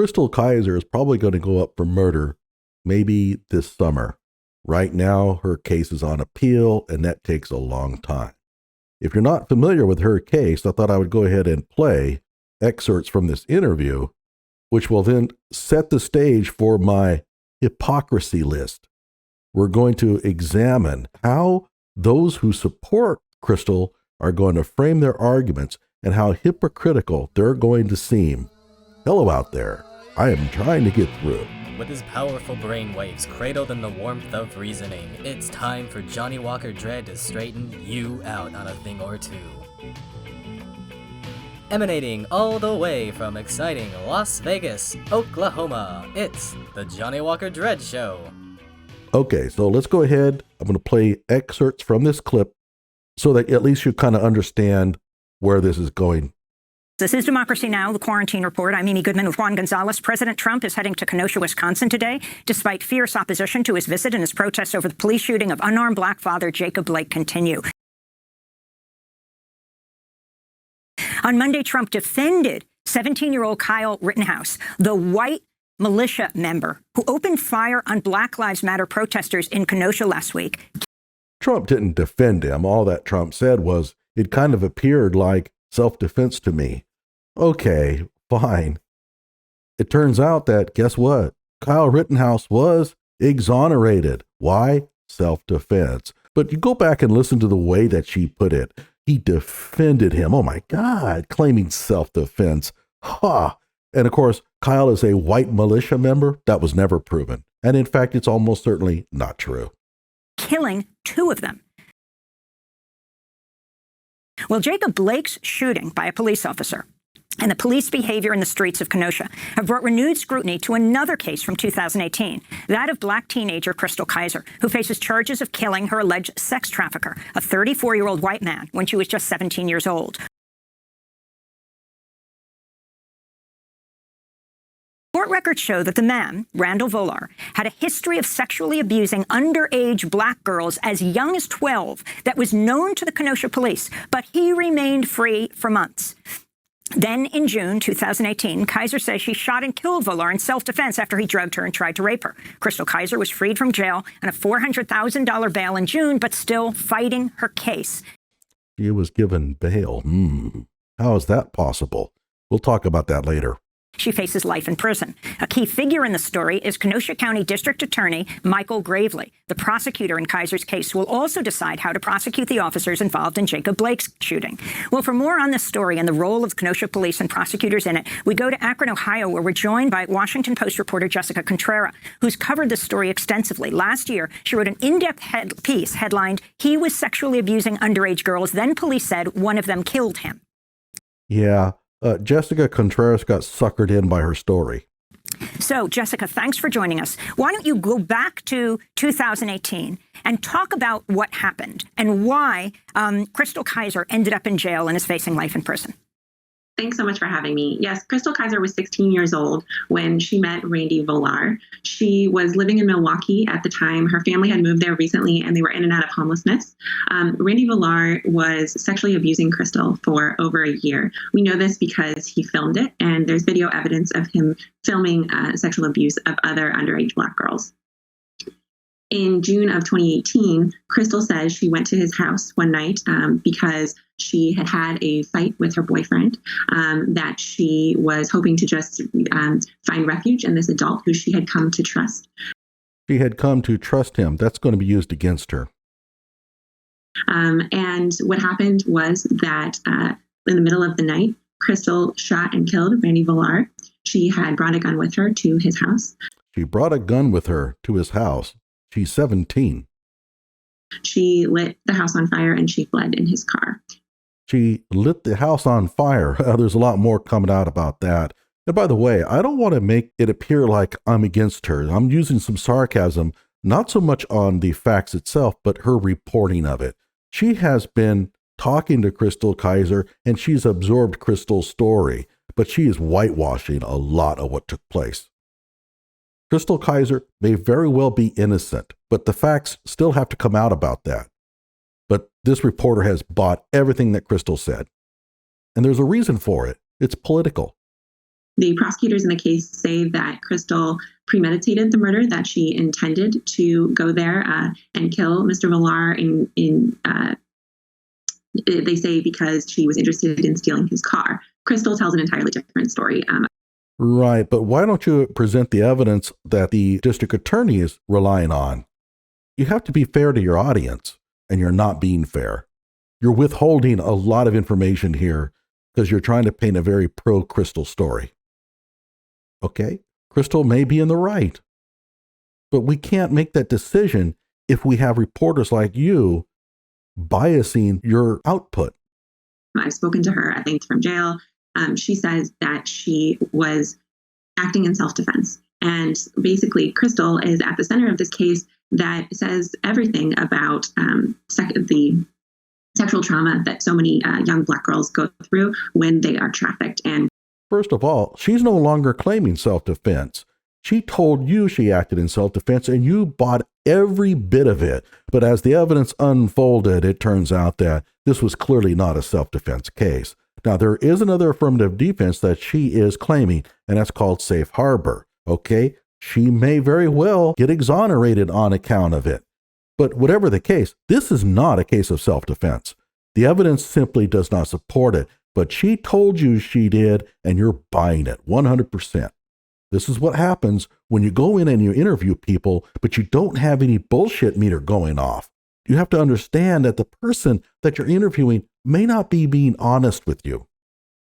Chrystul Kizer is probably going to go up for murder maybe this summer. Right now, her case is on appeal, and that takes a long time. If you're not familiar with her case, I thought I would go ahead and play excerpts from this interview, which will then set the stage for my hypocrisy list. We're going to examine how those who support Chrystul are going to frame their arguments and how hypocritical they're going to seem. Hello out there. I am trying to get through. With his powerful brainwaves cradled in the warmth of reasoning, it's time for Johnny Walker Dredd to straighten you out on a thing or two. Emanating all the way from exciting Las Vegas, Oklahoma, it's the Johnny Walker Dredd Show. Okay, so let's go ahead. I'm going to play excerpts from this clip so that at least you kind of understand where this is going. This is Democracy Now!, the Quarantine Report. I'm Amy Goodman with Juan Gonzalez. President Trump is heading to Kenosha, Wisconsin today, despite fierce opposition to his visit, and his protests over the police shooting of unarmed black father Jacob Blake continue. On Monday, Trump defended 17-year-old Kyle Rittenhouse, the white militia member who opened fire on Black Lives Matter protesters in Kenosha last week. Trump didn't defend him. All that Trump said was, it kind of appeared like self-defense to me. Okay, fine. It turns out that, guess what? Kyle Rittenhouse was exonerated. Why? Self-defense. But you go back and listen to the way that she put it. He defended him. Oh my God, claiming self-defense. Ha! And of course, Kyle is a white militia member. That was never proven. And in fact, it's almost certainly not true. Killing two of them. Well, Jacob Blake's shooting by a police officer and the police behavior in the streets of Kenosha have brought renewed scrutiny to another case from 2018, that of black teenager Chrystul Kizer, who faces charges of killing her alleged sex trafficker, a 34-year-old white man, when she was just 17 years old. Court records show that the man, Randall Volar, had a history of sexually abusing underage black girls as young as 12 that was known to the Kenosha police, but he remained free for months. Then in June 2018, Kizer says she shot and killed Volar in self-defense after he drugged her and tried to rape her. Chrystul Kizer was freed from jail on a $400,000 bail in June, but still fighting her case. She was given bail. How is that possible? We'll talk about that later. She faces life in prison. A key figure in the story is Kenosha County District Attorney Michael Gravely. The prosecutor in Kizer's case will also decide how to prosecute the officers involved in Jacob Blake's shooting. Well, for more on this story and the role of Kenosha police and prosecutors in it, we go to Akron, Ohio, where we're joined by Washington Post reporter Jessica Contreras, who's covered this story extensively. Last year, she wrote an in-depth piece headlined, "He was sexually abusing underage girls. Then police said one of them killed him." Yeah. Jessica Contreras got suckered in by her story. So, Jessica, thanks for joining us. Why don't you go back to 2018 and talk about what happened and why Chrystul Kizer ended up in jail and is facing life in prison? Thanks so much for having me. Yes, Chrystul Kizer was 16 years old when she met Randy Volar. She was living in Milwaukee at the time. Her family had moved there recently, and they were in and out of homelessness. Randy Volar was sexually abusing Chrystul for over a year. We know this because he filmed it, and there's video evidence of him filming sexual abuse of other underage Black girls. In June of 2018, Chrystul says she went to his house one night because she had had a fight with her boyfriend, that she was hoping to just find refuge in this adult who she had come to trust. She had come to trust him. That's going to be used against her. And what happened was that in the middle of the night, Chrystul shot and killed Randy Volar. She had brought a gun with her to his house. She brought a gun with her to his house. She's 17. She lit the house on fire and she fled in his car. She lit the house on fire. There's a lot more coming out about that. And by the way, I don't want to make it appear like I'm against her. I'm using some sarcasm, not so much on the facts itself, but her reporting of it. She has been talking to Chrystul Kizer and she's absorbed Chrystul's story, but she is whitewashing a lot of what took place. Chrystul Kizer may very well be innocent, but the facts still have to come out about that. But this reporter has bought everything that Chrystul said. And there's a reason for it. It's political. The prosecutors in the case say that Chrystul premeditated the murder, that she intended to go there and kill Mr. Villar they say because she was interested in stealing his car. Chrystul tells an entirely different story. Right, but why don't you present the evidence that the district attorney is relying on? You have to be fair to your audience, and you're not being fair. You're withholding a lot of information here because you're trying to paint a very pro-Chrystul story. Okay, Chrystul may be in the right, but we can't make that decision if we have reporters like you biasing your output. I've spoken to her at length from jail. She says that she was acting in self-defense. And basically, Chrystul is at the center of this case that says everything about the sexual trauma that so many young Black girls go through when they are trafficked. And first of all, she's no longer claiming self-defense. She told you she acted in self-defense, and you bought every bit of it. But as the evidence unfolded, it turns out that this was clearly not a self-defense case. Now, there is another affirmative defense that she is claiming, and that's called safe harbor. Okay? She may very well get exonerated on account of it. But whatever the case, this is not a case of self-defense. The evidence simply does not support it. But she told you she did, and you're buying it 100%. This is what happens when you go in and you interview people, but you don't have any bullshit meter going off. You have to understand that the person that you're interviewing may not be being honest with you.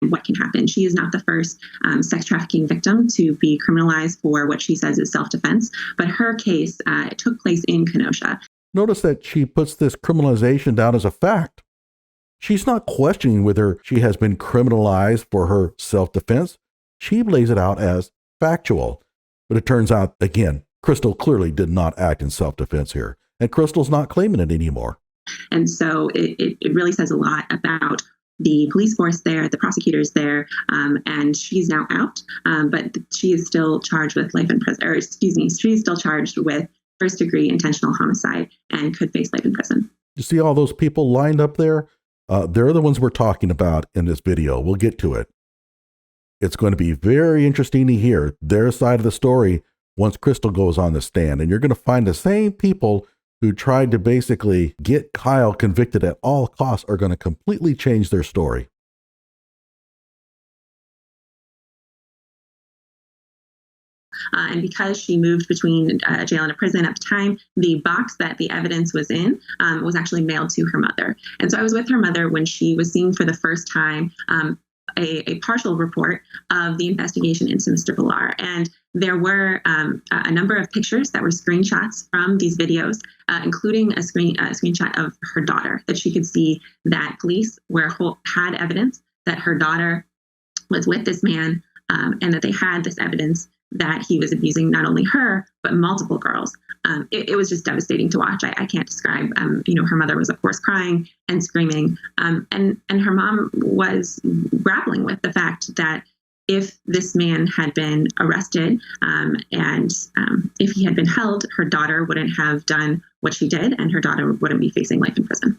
What can happen? She is not the first sex trafficking victim to be criminalized for what she says is self-defense, but her case took place in Kenosha. Notice that she puts this criminalization down as a fact. She's not questioning whether she has been criminalized for her self-defense. She lays it out as factual. But it turns out, again, Chrystul clearly did not act in self-defense here. And Crystal's not claiming it anymore. And so it really says a lot about the police force there, the prosecutors there, and she's now out. But she is still charged with life in prison, or excuse me, she's still charged with first-degree intentional homicide and could face life in prison. You see all those people lined up there? They're the ones we're talking about in this video. We'll get to it. It's going to be very interesting to hear their side of the story once Chrystul goes on the stand. And you're going to find the same people who tried to basically get Kyle convicted at all costs are going to completely change their story. And because she moved between a jail and a prison at the time, the box that the evidence was in was actually mailed to her mother. And so I was with her mother when she was seeing for the first time a partial report of the investigation into Mr. Villar. And there were a number of pictures that were screenshots from these videos, including a screenshot of her daughter, that she could see that police had evidence that her daughter was with this man, and that they had this evidence that he was abusing not only her, but multiple girls. It was just devastating to watch. I can't describe. Her mother was, of course, crying and screaming. And her mom was grappling with the fact that if this man had been arrested and if he had been held, her daughter wouldn't have done what she did, and her daughter wouldn't be facing life in prison.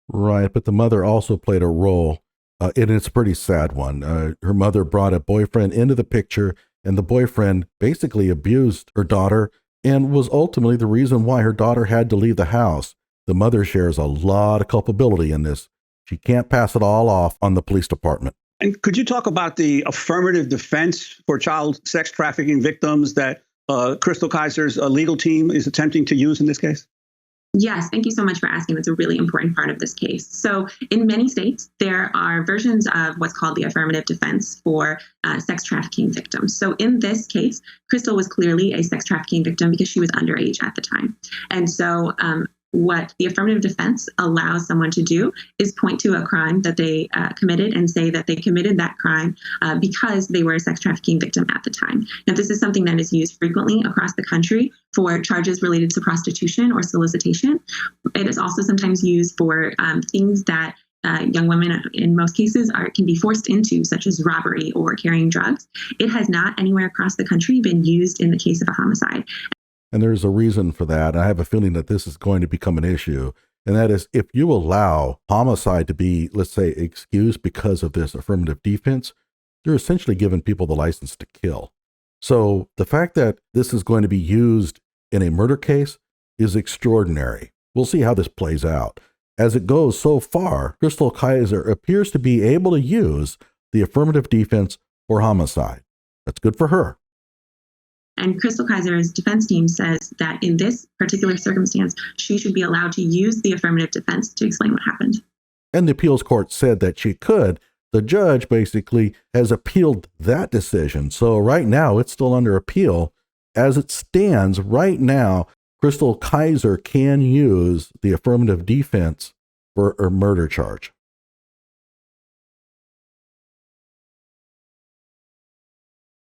Right. But the mother also played a role, and it's a pretty sad one. Her mother brought a boyfriend into the picture, and the boyfriend basically abused her daughter and was ultimately the reason why her daughter had to leave the house. The mother shares a lot of culpability in this. She can't pass it all off on the police department. And could you talk about the affirmative defense for child sex trafficking victims that Chrystul Kizer's legal team is attempting to use in this case? Yes, thank you so much for asking. That's a really important part of this case. So in many states, there are versions of what's called the affirmative defense for sex trafficking victims. So in this case, Chrystul was clearly a sex trafficking victim because she was underage at the time. And so what the affirmative defense allows someone to do is point to a crime that they committed and say that they committed that crime because they were a sex trafficking victim at the time. Now, this is something that is used frequently across the country for charges related to prostitution or solicitation. It is also sometimes used for things that young women, in most cases, can be forced into, such as robbery or carrying drugs. It has not anywhere across the country been used in the case of a homicide. And there's a reason for that. I have a feeling that this is going to become an issue. And that is, if you allow homicide to be, let's say, excused because of this affirmative defense, They're essentially giving people the license to kill. So the fact that this is going to be used in a murder case is extraordinary. We'll see how this plays out. As it goes so far, Chrystul Kizer appears to be able to use the affirmative defense for homicide. That's good for her. And Chrystul Kizer's defense team says that in this particular circumstance, she should be allowed to use the affirmative defense to explain what happened. And the appeals court said that she could. The judge basically has appealed that decision. So right now, it's still under appeal. As it stands right now, Chrystul Kizer can use the affirmative defense for a murder charge.